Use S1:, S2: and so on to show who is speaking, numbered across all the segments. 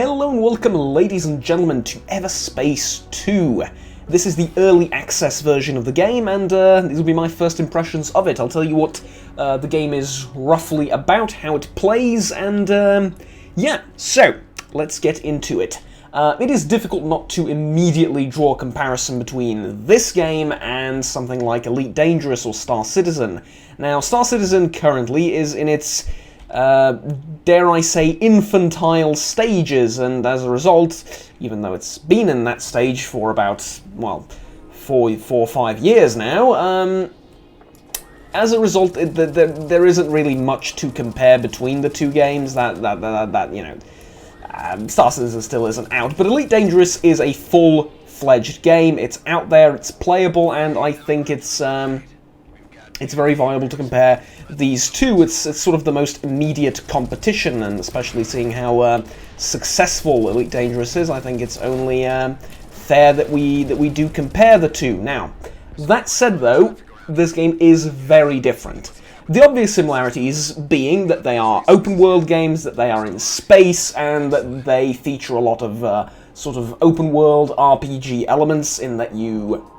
S1: Hello and welcome, ladies and gentlemen, to Everspace 2. This is the early access version of the game, and these will be my first impressions of it. I'll tell you what the game is roughly about, how it plays, and yeah, so let's get into it. It is difficult not to immediately draw a comparison between this game and something like Elite Dangerous or Star Citizen. Now, Star Citizen currently is in its dare I say, infantile stages, and as a result, even though it's been in that stage for about, well, four or 5 years now, as a result, there isn't really much to compare between the two games. Star Citizen still isn't out, but Elite Dangerous is a full-fledged game. It's out there, it's playable, and I think it's very viable to compare these two. It's sort of the most immediate competition, and especially seeing how successful Elite Dangerous is, I think it's only fair that we do compare the two. Now, that said though, this game is very different. The obvious similarities being that they are open-world games, that they are in space, and that they feature a lot of sort of open-world RPG elements in that you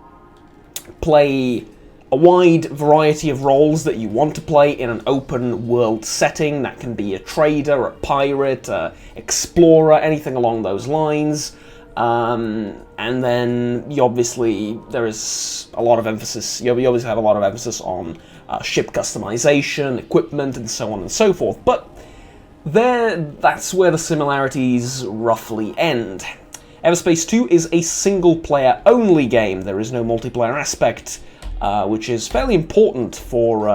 S1: play a wide variety of roles that you want to play in an open world setting. That can be a trader, a pirate, explorer, anything along those lines. And then there is a lot of emphasis, you obviously have a lot of emphasis on ship customization, equipment, and so on and so forth. But that's where the similarities roughly end. Everspace 2 is a single-player only game. There is no multiplayer aspect, which is fairly important for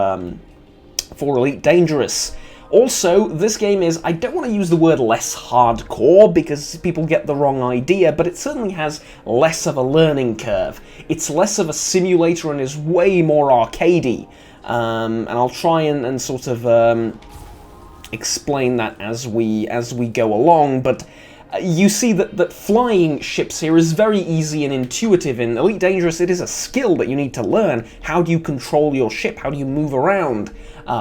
S1: Elite Dangerous. Also, this game is, I don't want to use the word less hardcore because people get the wrong idea, but it certainly has less of a learning curve. It's less of a simulator and is way more arcadey. And I'll try and sort of explain that as we go along, but you see that flying ships here is very easy and intuitive. In Elite Dangerous, it is a skill that you need to learn. How do you control your ship? How do you move around?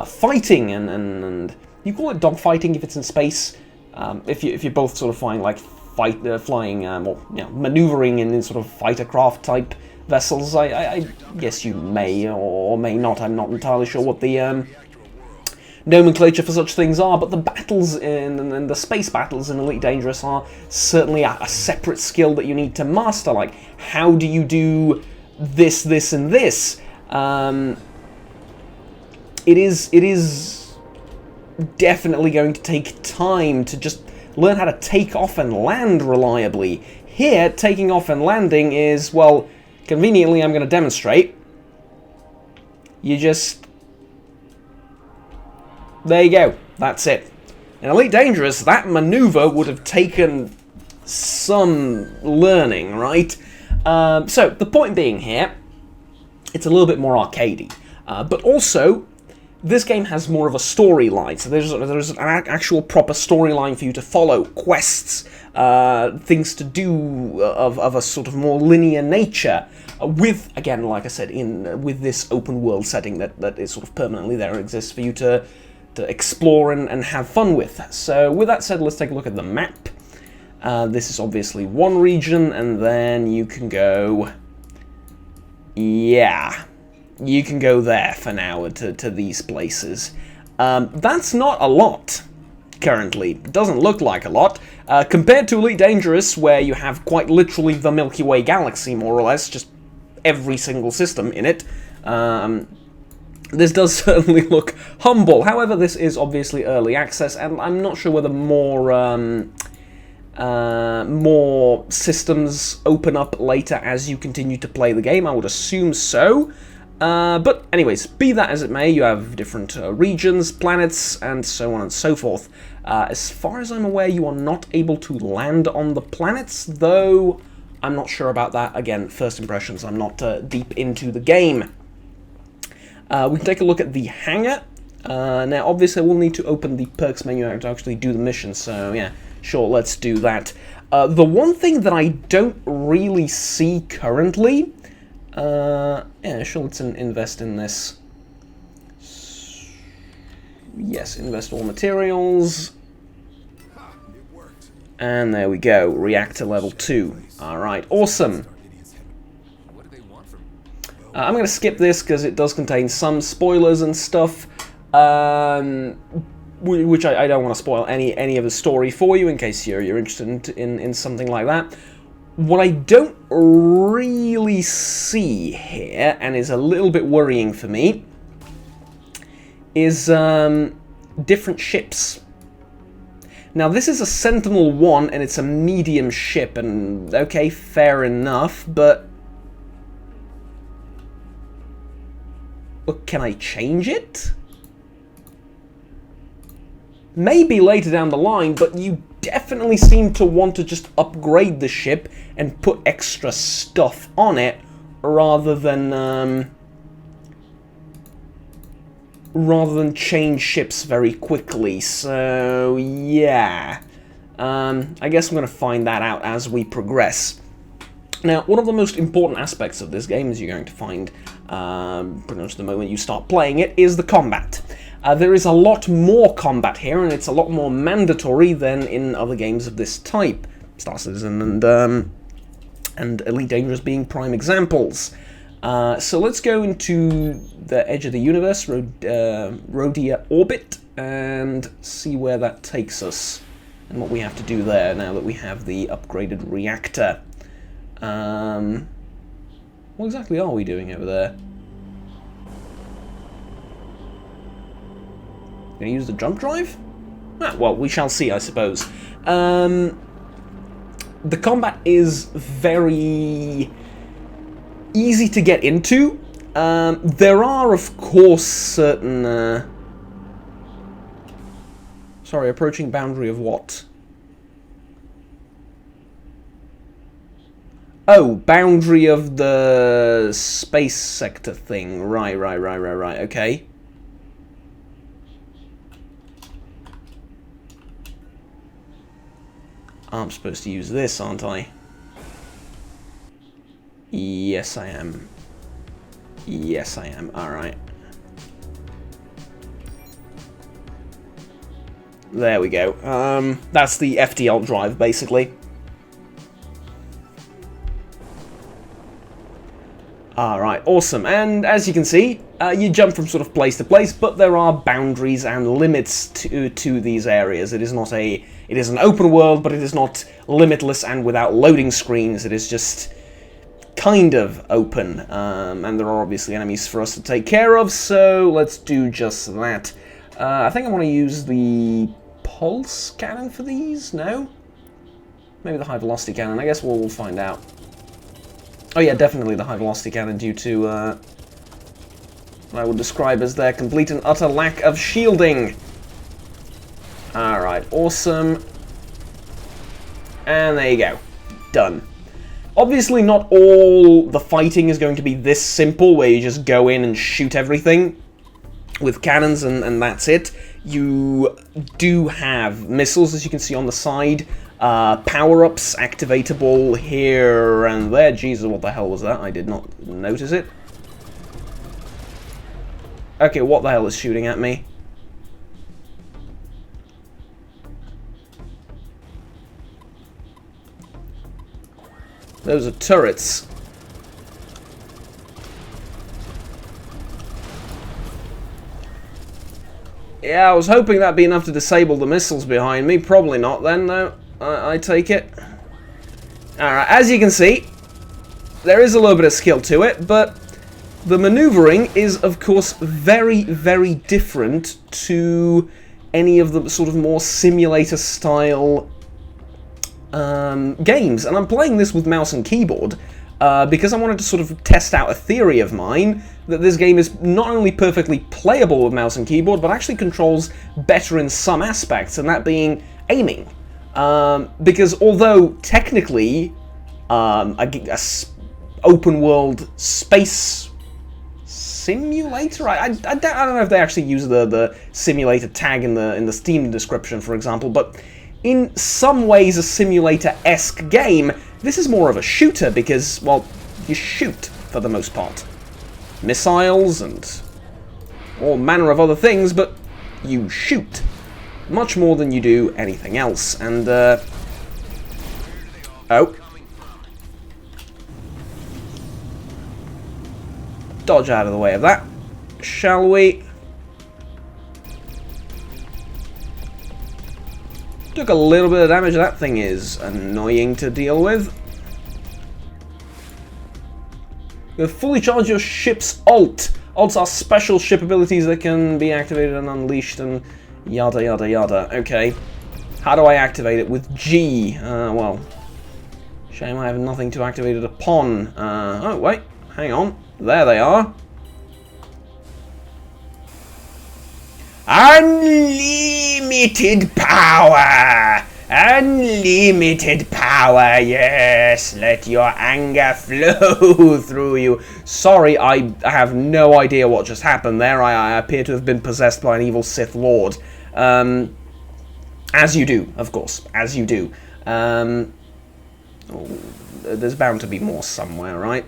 S1: Fighting, and you call it dogfighting if it's in space. If you're both sort of flying like maneuvering in sort of fighter craft type vessels, I guess you may or may not. I'm not entirely sure what the nomenclature for such things are, but the battles and the space battles in Elite Dangerous are certainly a separate skill that you need to master. Like, how do you do this, and this? It is definitely going to take time to just learn how to take off and land reliably. Here, taking off and landing is, well, conveniently, I'm going to demonstrate. You just... There you go. That's it. In Elite Dangerous, that maneuver would have taken some learning, right? So, the point being here, it's a little bit more arcadey. But also, this game has more of a storyline. So there's an actual proper storyline for you to follow. Quests, things to do of a sort of more linear nature. With, again, like I said, with this open world setting that is sort of permanently there, exists for you to explore and have fun with. So with that said, let's take a look at the map. This is obviously one region, and then you can go... Yeah, you can go there for now to these places. That's not a lot, currently. It doesn't look like a lot. Compared to Elite Dangerous, where you have quite literally the Milky Way galaxy, more or less, just every single system in it. This does certainly look humble. However, this is obviously early access, and I'm not sure whether more systems open up later as you continue to play the game. I would assume so. But anyways, be that as it may, you have different regions, planets, and so on and so forth. As far as I'm aware, you are not able to land on the planets, though I'm not sure about that. Again, first impressions, I'm not deep into the game. We can take a look at the hangar. Now, obviously, we'll need to open the perks menu to actually do the mission, so yeah, sure, let's do that. The one thing that I don't really see currently... yeah, sure, let's invest in this. Yes, invest all materials. And there we go, reactor level 2. Alright, awesome. I'm going to skip this because it does contain some spoilers and stuff, which I don't want to spoil any of the story for you in case you're interested in something like that. What I don't really see here, and is a little bit worrying for me, is different ships. Now, this is a Sentinel-1, and it's a medium ship, and okay, fair enough, but... Look, can I change it? Maybe later down the line, but you definitely seem to want to just upgrade the ship and put extra stuff on it, rather than change ships very quickly. So yeah, I guess I'm going to find that out as we progress. Now, one of the most important aspects of this game, as you're going to find pretty much the moment you start playing it, is the combat. There is a lot more combat here, and it's a lot more mandatory than in other games of this type. Star Citizen and Elite Dangerous being prime examples. So let's go into the edge of the universe, Rhodia Orbit, and see where that takes us, and what we have to do there now that we have the upgraded reactor. What exactly are we doing over there? Gonna use the jump drive? Ah, well, we shall see, I suppose. The combat is very easy to get into. There are, of course, certain... Sorry, approaching boundary of what? Oh, boundary of the space sector thing. Right, okay. I'm supposed to use this, aren't I? Yes, I am. Yes, I am. Alright. There we go. That's the FTL drive, basically. Alright, awesome. And as you can see, you jump from sort of place to place, but there are boundaries and limits to these areas. It is an open world, but it is not limitless and without loading screens. It is just kind of open. And there are obviously enemies for us to take care of, so let's do just that. I think I want to use the pulse cannon for these? No? Maybe the high velocity cannon. I guess we'll find out. Oh yeah, definitely the high velocity cannon due to what I would describe as their complete and utter lack of shielding. Alright, awesome. And there you go. Done. Obviously not all the fighting is going to be this simple, where you just go in and shoot everything with cannons and that's it. You do have missiles, as you can see on the side. Power-ups activatable here and there. Jesus, what the hell was that? I did not notice it. Okay, what the hell is shooting at me? Those are turrets. Yeah, I was hoping that'd be enough to disable the missiles behind me. Probably not then, though. I take it. Alright, as you can see, there is a little bit of skill to it, but the maneuvering is, of course, very, very different to any of the sort of more simulator-style games. And I'm playing this with mouse and keyboard because I wanted to sort of test out a theory of mine that this game is not only perfectly playable with mouse and keyboard, but actually controls better in some aspects, and that being aiming. Because although technically a open world space simulator, I don't know if they actually use the simulator tag in the Steam description, for example, but in some ways a simulator-esque game, this is more of a shooter because, well, you shoot for the most part. Missiles and all manner of other things, but you shoot much more than you do anything else. And Oh. Dodge out of the way of that, shall we? Took a little bit of damage. That thing is annoying to deal with. You fully charge your ship's ult. Ults are special ship abilities that can be activated and unleashed and yada yada yada. Okay. How do I activate it? With G. Well. Shame I have nothing to activate it upon. Oh, wait. Hang on. There they are. Unlimited power! Unlimited power, yes! Let your anger flow through you. Sorry, I have no idea what just happened there. I appear to have been possessed by an evil Sith Lord. As you do, of course. As you do. Oh, there's bound to be more somewhere, right?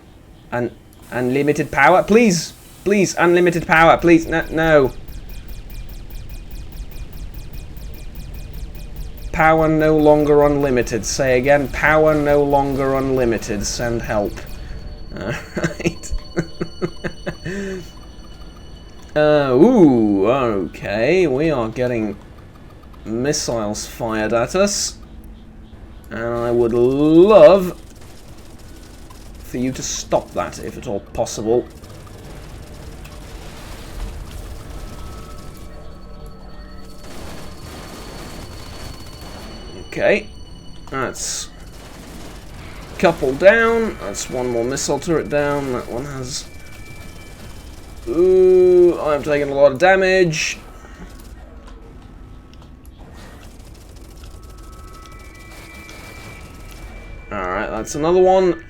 S1: Unlimited power? Please! Please, unlimited power, please. No. Power no longer unlimited. Say again, power no longer unlimited. Send help. Alright. Ooh, okay. We are getting missiles fired at us. And I would love for you to stop that, if at all possible. Okay, that's a couple down. That's one more missile turret down. That one has... Ooh, I'm taking a lot of damage. Alright, that's another one.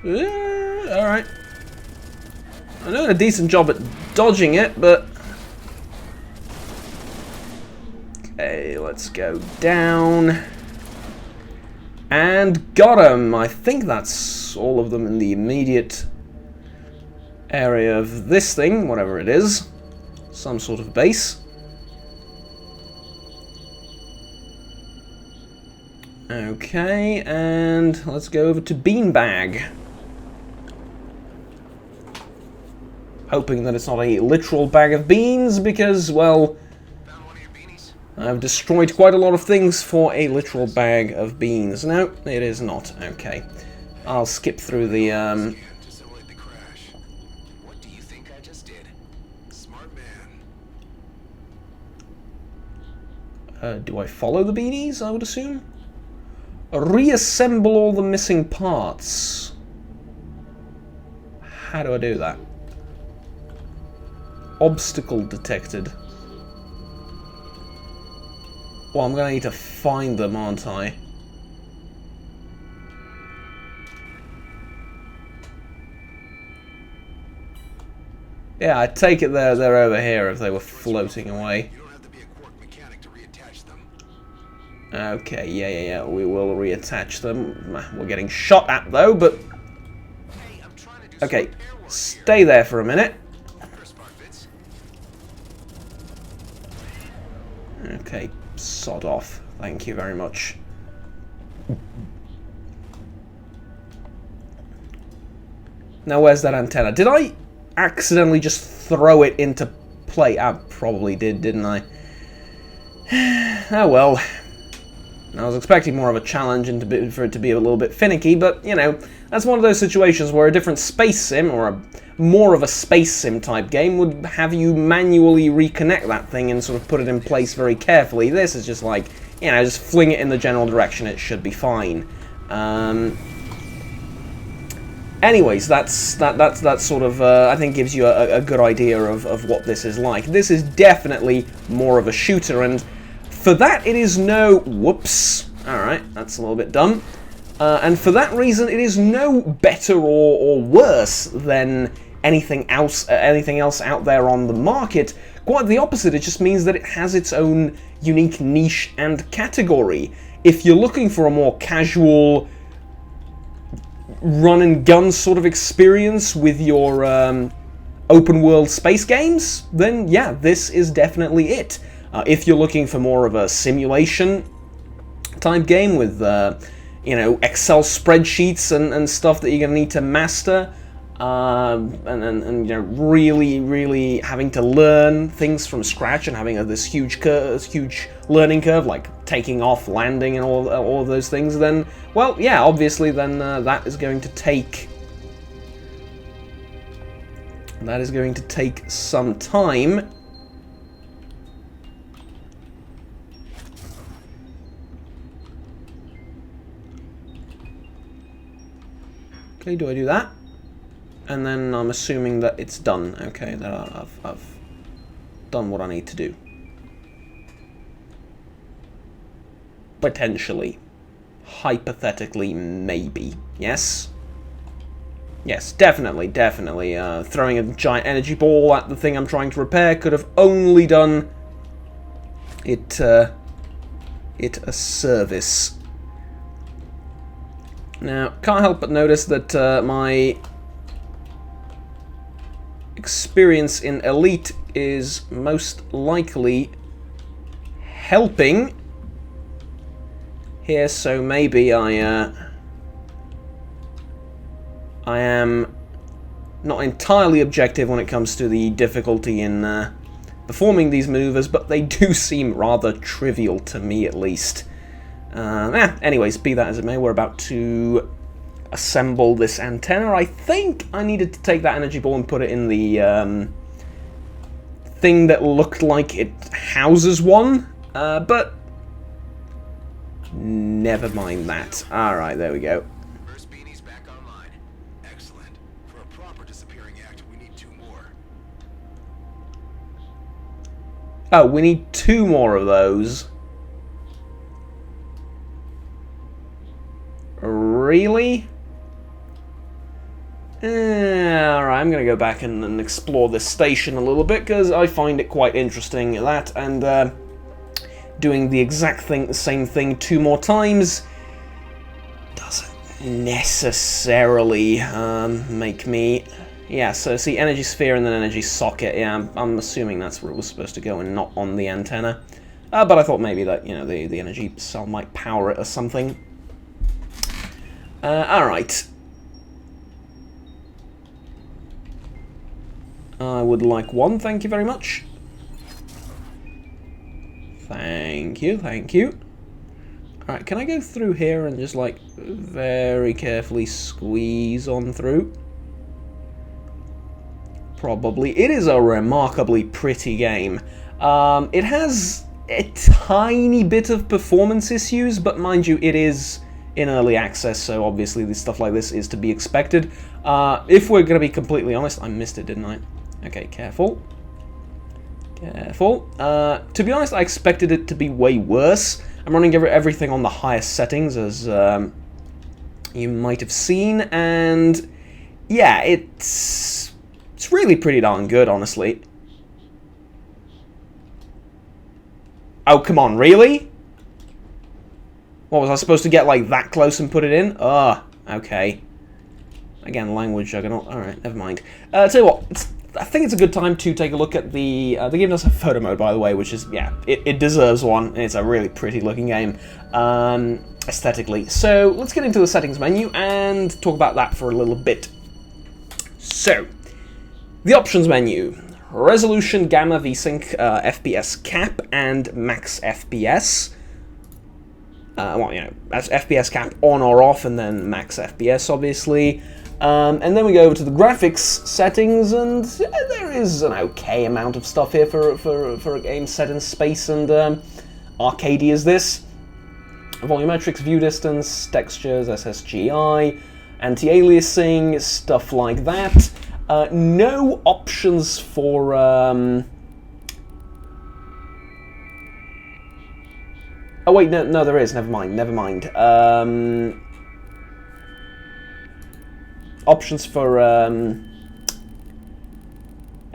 S1: Alright. I'm doing a decent job at dodging it, but... Okay, let's go down. And got him! I think that's all of them in the immediate area of this thing, whatever it is. Some sort of base. Okay, and let's go over to Beanbag. Hoping that it's not a literal bag of beans, because, well... I've destroyed quite a lot of things for a literal bag of beans. No, it is not. Okay. I'll skip through the,
S2: What do you think I just did? Smart man.
S1: do I follow the beanies, I would assume? Reassemble all the missing parts. How do I do that? Obstacle detected. Well, I'm going to need to find them, aren't I? Yeah, I take it they're over here if they were floating away.
S2: You don't have to be a quirk mechanic to reattach them.
S1: Okay, yeah. We will reattach them. We're getting shot at, though, but...
S2: Hey, I'm trying to do
S1: Okay,
S2: some repair work
S1: stay there for a minute.
S2: here. Spark bits.
S1: Okay, sod off. Thank you very much. Now, where's that antenna? Did I accidentally just throw it into play? I probably did, didn't I? Oh well. I was expecting more of a challenge and for it to be a little bit finicky, but, you know, that's one of those situations where a different space sim, or more of a space sim type game, would have you manually reconnect that thing and sort of put it in place very carefully. This is just like, you know, just fling it in the general direction, it should be fine. Anyways, that's sort of, I think gives you a good idea of what this is like. This is definitely more of a shooter, and for that it is no... Whoops. Alright, that's a little bit dumb. And for that reason, it is no better or worse than anything else out there on the market. Quite the opposite, it just means that it has its own unique niche and category. If you're looking for a more casual run-and-gun sort of experience with your open-world space games, then yeah, this is definitely it. If you're looking for more of a simulation, type game with, you know, Excel spreadsheets and stuff that you're going to need to master. And you know, really having to learn things from scratch and having this huge learning curve, like taking off, landing, and all of those things, then, well, yeah, obviously, then that is going to take some time. Okay, do I do that? And then I'm assuming that it's done. Okay, that I've done what I need to do. Potentially. Hypothetically, maybe. Yes? Yes, definitely. Throwing a giant energy ball at the thing I'm trying to repair could have only done it a service. Now, can't help but notice that my experience in Elite is most likely helping here, so maybe I am not entirely objective when it comes to the difficulty in performing these maneuvers, but they do seem rather trivial to me, at least. Anyways, be that as it may, we're about to assemble this antenna. I think I needed to take that energy ball and put it in the thing that looked like it houses one, but never mind that. Alright, there we go.
S2: First beanie's back online. Excellent. For a proper disappearing act, we need 2 more.
S1: Oh, we need 2 more of those. Really? Alright, I'm going to go back and explore this station a little bit, because I find it quite interesting, that, and doing the exact same thing 2 more times doesn't necessarily make me... Yeah, so see, energy sphere and then energy socket, yeah, I'm assuming that's where it was supposed to go and not on the antenna. But I thought maybe that, you know, the energy cell might power it or something. Alright. I would like 1, thank you very much. Thank you. Alright, can I go through here and just, like, very carefully squeeze on through? Probably. It is a remarkably pretty game. It has a tiny bit of performance issues, but mind you, it is in early access, so obviously this stuff like this is to be expected. If we're going to be completely honest, I missed it, didn't I? Okay, careful. To be honest, I expected it to be way worse. I'm running everything on the highest settings, as you might have seen, and yeah, it's really pretty darn good, honestly. Oh, come on, really? What, was I supposed to get, like, that close and put it in? Okay. Again, language juggernaut. Alright, never mind. Tell you what, I think it's a good time to take a look at the... they're giving us a photo mode, by the way, which is, yeah, it deserves one. And it's a really pretty looking game, aesthetically. So, let's get into the settings menu and talk about that for a little bit. So, the options menu. Resolution, gamma, VSync, FPS cap, and max FPS. Well, you know, that's FPS cap on or off, and then max FPS, obviously. And then we go over to the graphics settings, and there is an okay amount of stuff here for a game set in space and arcadey as this. Volumetrics, view distance, textures, SSGI, anti-aliasing, stuff like that. No options for... Oh wait, no, there is. Never mind. Options for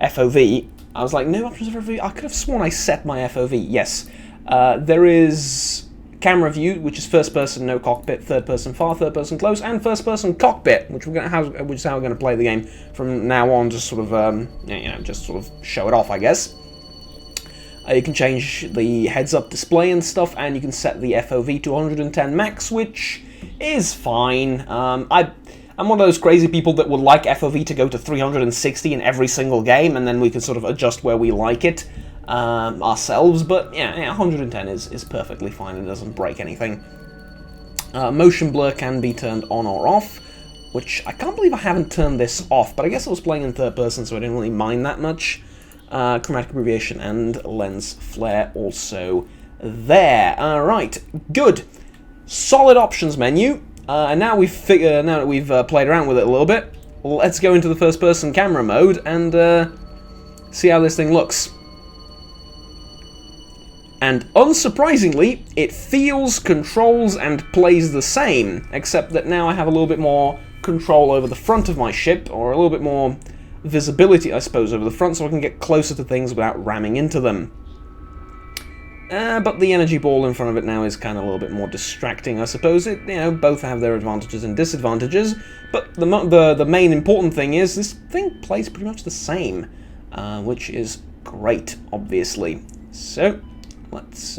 S1: FOV. I was like, no options for FOV. I could have sworn I set my FOV. Yes, there is camera view, which is first person, no cockpit, third person far, third person close, and first person cockpit, which is how we're going to play the game from now on. Just sort of, you know, just sort of show it off, I guess. You can change the heads-up display and stuff, and you can set the FOV to 110 max, which is fine. I'm one of those crazy people that would like FOV to go to 360 in every single game, and then we can sort of adjust where we like it ourselves, but yeah, 110 is perfectly fine. It doesn't break anything. Motion blur can be turned on or off, which I can't believe I haven't turned this off, but I guess I was playing in third person, so I didn't really mind that much. Chromatic abbreviation and lens flare also there. Alright, good. Solid options menu. And now now that we've played around with it a little bit, let's go into the first person camera mode and see how this thing looks. And unsurprisingly, it feels, controls, and plays the same, except that now I have a little bit more control over the front of my ship, or a little bit more visibility, I suppose, over the front, so I can get closer to things without ramming into them. But the energy ball in front of it now is kind of a little bit more distracting, I suppose. It, both have their advantages and disadvantages, but the main important thing is this thing plays pretty much the same, which is great, obviously. So let's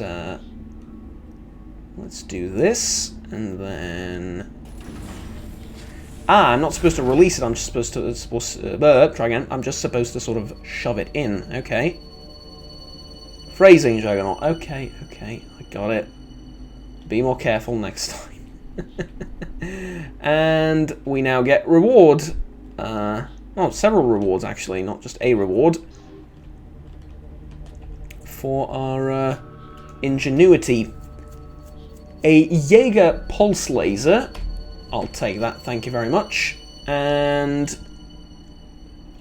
S1: do this, and then I'm not supposed to release it. I'm just supposed to try again. I'm just supposed to sort of shove it in. Okay. Phrasing, Juggernaut. Okay, I got it. Be more careful next time. And we now get reward. Well, several rewards actually, not just a reward. For our ingenuity. A Jaeger pulse laser. I'll take that, thank you very much. And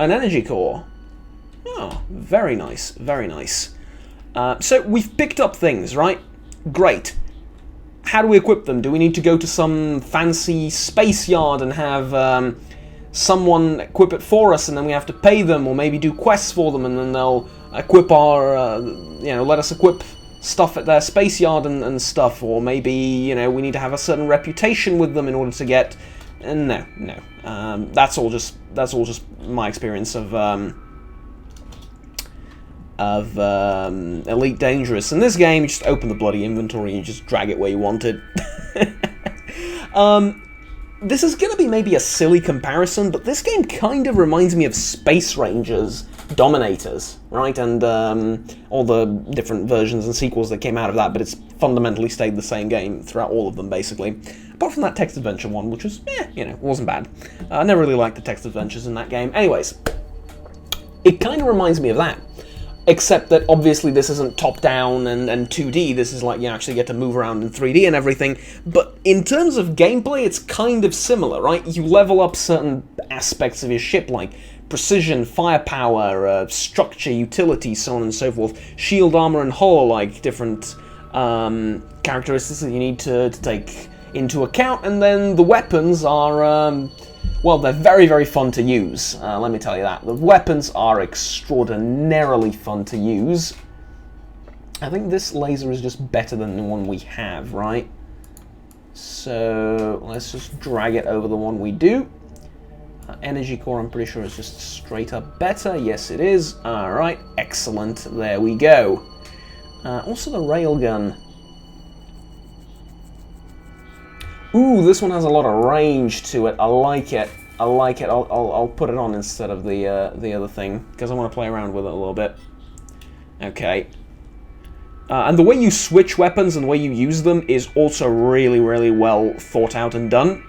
S1: an energy core. Oh, very nice, very nice. So we've picked up things, right? Great. How do we equip them? Do we need to go to some fancy space yard and have someone equip it for us, and then we have to pay them, or maybe do quests for them, and then they'll equip our, let us equip stuff at their space yard and stuff, or maybe, we need to have a certain reputation with them in order to get... No. That's all just my experience of Elite Dangerous. In this game, you just open the bloody inventory and you just drag it where you want it. This is going to be maybe a silly comparison, but this game kind of reminds me of Space Rangers Dominators, right? And all the different versions and sequels that came out of that, but it's fundamentally stayed the same game throughout all of them, basically. Apart from that text adventure one, which was, wasn't bad. I never really liked the text adventures in that game. Anyways, it kind of reminds me of that. Except that obviously this isn't top-down and 2D, this is like you actually get to move around in 3D and everything, but in terms of gameplay it's kind of similar, right? You level up certain aspects of your ship, like precision, firepower, structure, utility, so on and so forth. Shield, armor, and hull, like different characteristics that you need to take into account, and then the weapons are... well, they're very, very fun to use, let me tell you that. The weapons are extraordinarily fun to use. I think this laser is just better than the one we have, right? So, let's just drag it over the one we do. Energy core, I'm pretty sure, is just straight up better. Yes, it is. Alright, excellent. There we go. Also the railgun. Ooh, this one has a lot of range to it. I like it. I like it. I'll put it on instead of the other thing, because I want to play around with it a little bit. Okay. And the way you switch weapons and the way you use them is also really, really well thought out and done.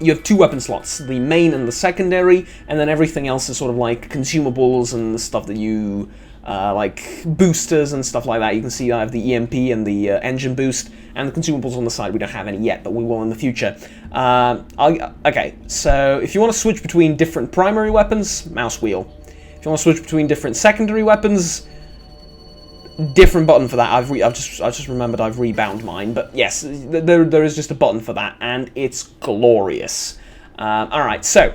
S1: You have two weapon slots, the main and the secondary, and then everything else is sort of like consumables and the stuff that you... like boosters and stuff like that. You can see I have the EMP and the engine boost, and the consumables on the side. We don't have any yet, but we will in the future. Okay, so if you want to switch between different primary weapons, mouse wheel. If you want to switch between different secondary weapons, different button for that. I've just remembered I've rebound mine, but yes, there is just a button for that, and it's glorious. All right, so.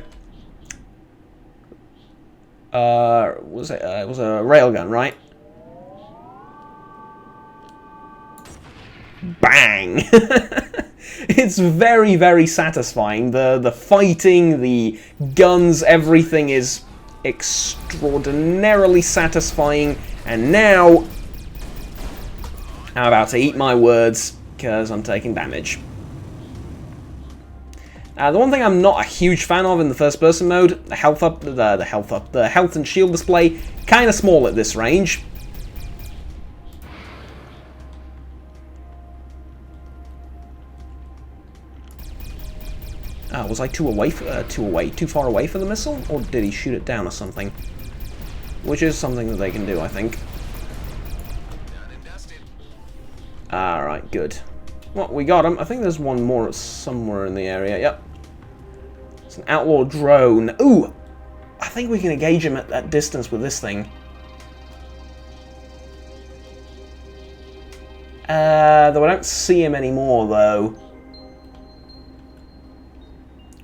S1: It was a railgun, right? Bang! It's very, very satisfying. The fighting, the guns, everything is extraordinarily satisfying. And now I'm about to eat my words, because I'm taking damage. The one thing I'm not a huge fan of in the first-person mode, the health and shield display, kind of small at this range. Was I too far away for the missile, or did he shoot it down or something? Which is something that they can do, I think. Alright, good. Well, we got him. I think there's one more somewhere in the area. Yep. It's an outlaw drone. Ooh! I think we can engage him at that distance with this thing. Though I don't see him anymore, though.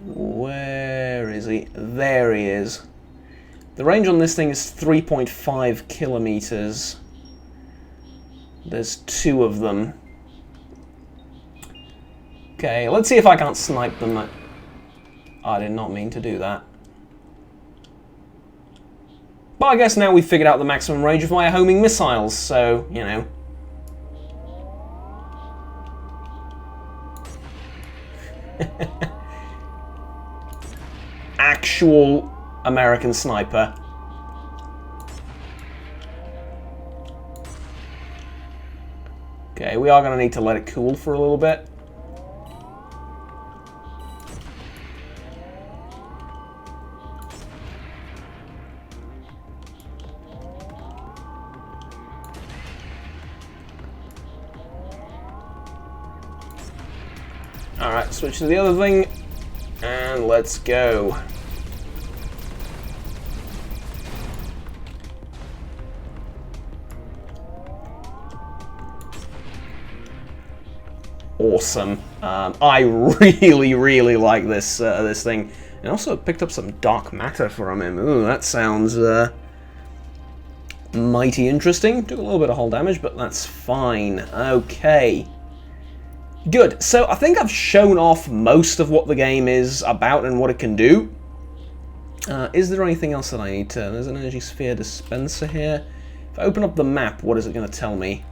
S1: Where is he? There he is. The range on this thing is 3.5 kilometers. There's 2 of them. Okay, let's see if I can't snipe them. I did not mean to do that. But I guess now we've figured out the maximum range of my homing missiles, so, you know. Actual American sniper. Okay, we are going to need to let it cool for a little bit. Alright, switch to the other thing, and let's go. Awesome. I really like this this thing. And also picked up some dark matter from him. Ooh, that sounds mighty interesting. Took a little bit of hull damage, but that's fine. Okay. Good. So I think I've shown off most of what the game is about and what it can do. Is there anything else that I need to... There's an energy sphere dispenser here. If I open up the map, what is it going to tell me?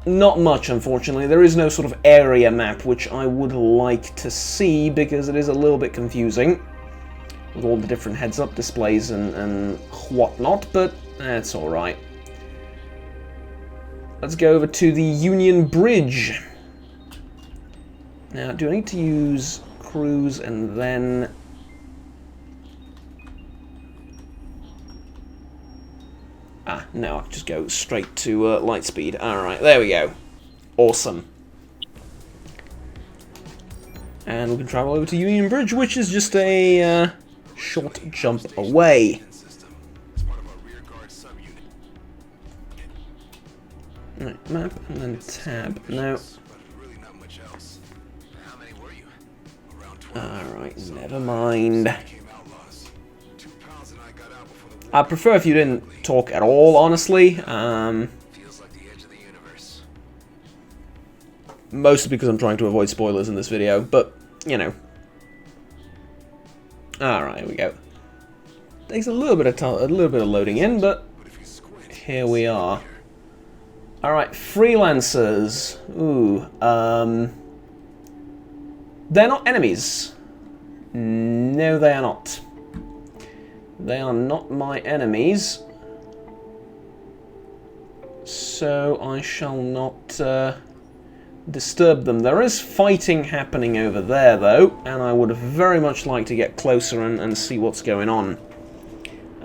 S1: Not much, unfortunately. There is no sort of area map, which I would like to see, because it is a little bit confusing with all the different heads-up displays and whatnot, but that's alright. Let's go over to the Union Bridge. Now, do I need to use cruise and then... no, I'll just go straight to light speed. Alright, there we go. Awesome. And we can travel over to Union Bridge, which is just a short jump away. Right, map, and then tab. No. Alright, never mind. I prefer if you didn't talk at all, honestly. Mostly because I'm trying to avoid spoilers in this video, but, you know. Alright, here we go. Takes a little bit of loading in, but here we are. Alright, freelancers. Ooh, they're not enemies. No, they are not. They are not my enemies. So I shall not disturb them. There is fighting happening over there, though, and I would very much like to get closer and see what's going on.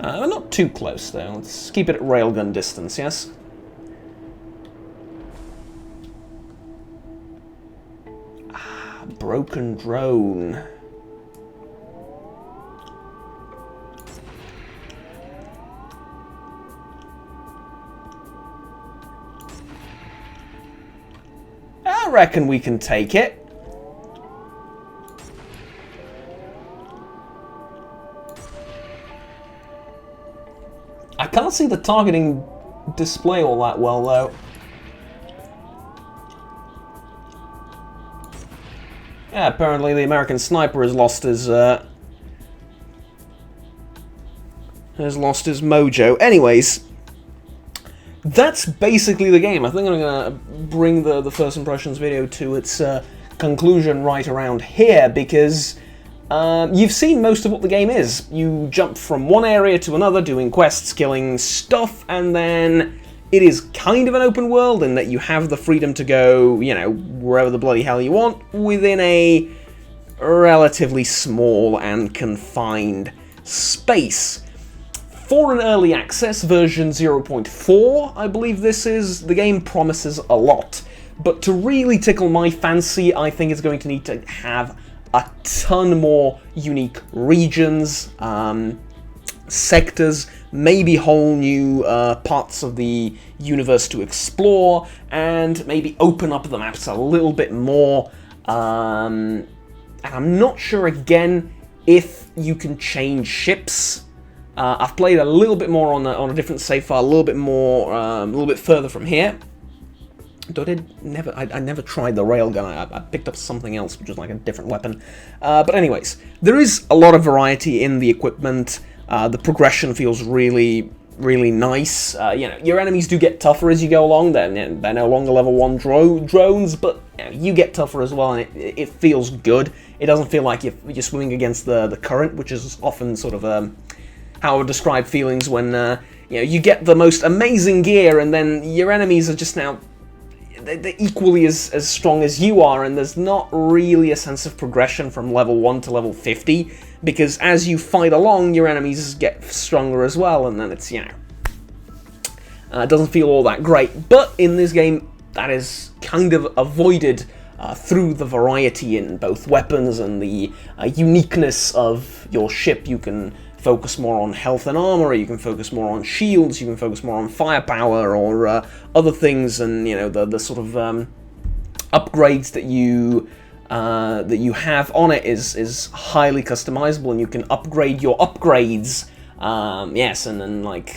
S1: Not too close, though. Let's keep it at railgun distance, yes? Broken drone. I reckon we can take it. I can't see the targeting display all that well, though. Yeah, apparently the American sniper has lost his mojo. Anyways, that's basically the game. I think I'm going to bring the first impressions video to its conclusion right around here, because you've seen most of what the game is. You jump from one area to another, doing quests, killing stuff, and then it is kind of an open world in that you have the freedom to go, you know, wherever the bloody hell you want, within a relatively small and confined space. For an early access version 0.4, I believe this is, the game promises a lot. But to really tickle my fancy, I think it's going to need to have a ton more unique regions, sectors, maybe whole new parts of the universe to explore, and maybe open up the maps a little bit more. And I'm not sure, again, if you can change ships. I've played a little bit more on a different save file, a little bit further from here. I never tried the railgun. I picked up something else, which was like a different weapon. But anyways, there is a lot of variety in the equipment. The progression feels really, really nice. You know, your enemies do get tougher as you go along. They're no longer level 1 drones, but you know, you get tougher as well, and it feels good. It doesn't feel like you're swimming against the current, which is often sort of how I would describe feelings when you know, you get the most amazing gear, and then your enemies are just now they're equally as strong as you are, and there's not really a sense of progression from level 1 to level 50, because as you fight along, your enemies get stronger as well, and then it's, you know, it doesn't feel all that great. But in this game, that is kind of avoided through the variety in both weapons and the uniqueness of your ship. You can focus more on health and armor, you can focus more on shields, you can focus more on firepower or other things, and you know, the sort of upgrades that you have on it is highly customizable, and you can upgrade your upgrades. Yes, and then like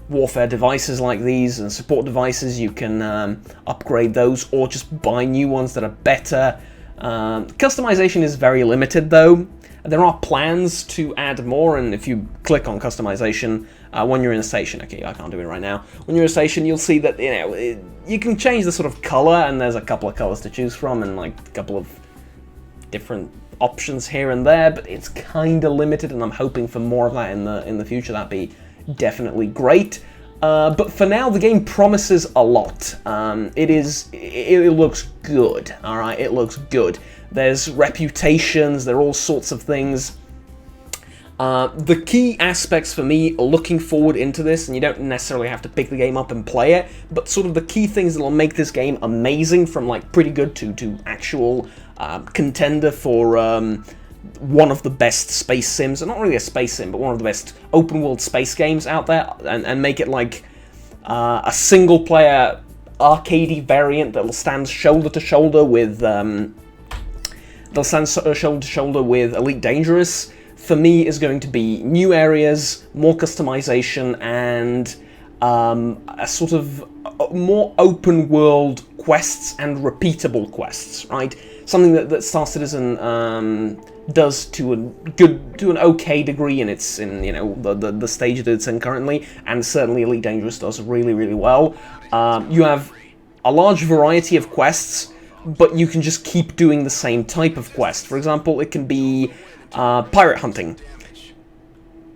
S1: warfare devices like these and support devices, you can upgrade those or just buy new ones that are better. Customization is very limited though. There are plans to add more, and if you click on customization when you're in a station, okay, I can't do it right now. When you're in a station, you'll see that, you know, you can change the sort of color, and there's a couple of colors to choose from, and like a couple of different options here and there. But it's kind of limited, and I'm hoping for more of that in the future. That'd be definitely great. But for now, the game promises a lot. It looks good. All right, it looks good. There's reputations, there are all sorts of things. The key aspects for me looking forward into this, and you don't necessarily have to pick the game up and play it, but sort of the key things that will make this game amazing, from like pretty good to actual contender for one of the best space sims, not really a space sim, but one of the best open world space games out there, and make it like a single player arcadey variant that will stand shoulder to shoulder with Elite Dangerous. For me, is going to be new areas, more customization, and a sort of more open world quests and repeatable quests, right? Something that Star Citizen does to an okay degree in you know, the stage that it's in currently, and certainly Elite Dangerous does really, really well. You have a large variety of quests, but you can just keep doing the same type of quest. For example, it can be pirate hunting.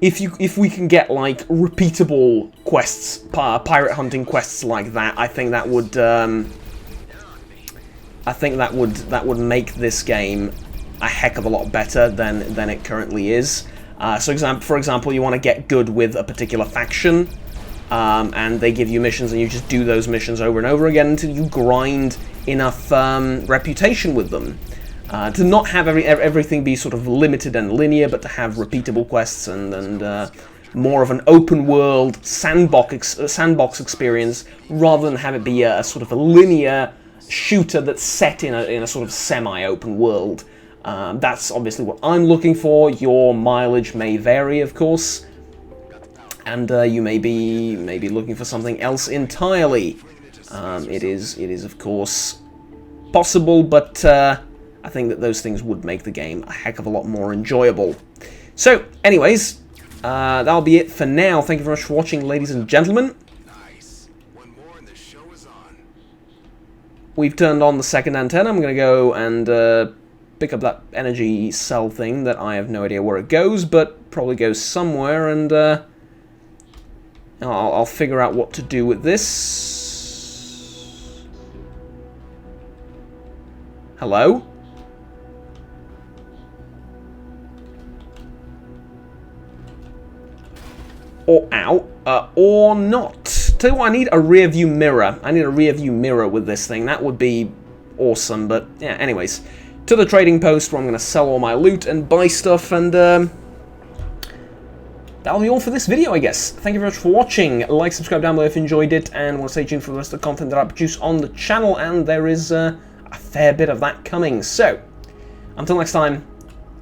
S1: If we can get like repeatable quests, pirate hunting quests like that, I think that would make this game a heck of a lot better than it currently is. So for example, you want to get good with a particular faction, and they give you missions, and you just do those missions over and over again until you grind enough reputation with them. To not have everything be sort of limited and linear, but to have repeatable quests and more of an open world sandbox experience, rather than have it be a sort of a linear shooter that's set in a sort of semi-open world. That's obviously what I'm looking for. Your mileage may vary, of course, and you may be looking for something else entirely. It is of course possible, but I think that those things would make the game a heck of a lot more enjoyable. So, anyways, that'll be it for now. Thank you very much for watching, ladies and gentlemen.
S2: Nice. One
S1: we've turned on the second antenna. I'm going to go and pick up that energy cell thing that I have no idea where it goes, but probably goes somewhere, and I'll figure out what to do with this. Hello? Or out, or not. Tell you what, I need a rear view mirror. I need a rear view mirror with this thing. That would be awesome, but yeah, anyways. To the trading post where I'm going to sell all my loot and buy stuff, and that'll be all for this video, I guess. Thank you very much for watching. Like, subscribe down below if you enjoyed it, and want to stay tuned for the rest of the content that I produce on the channel, and there is a fair bit of that coming. So, until next time,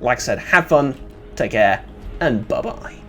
S1: like I said, have fun, take care, and bye-bye.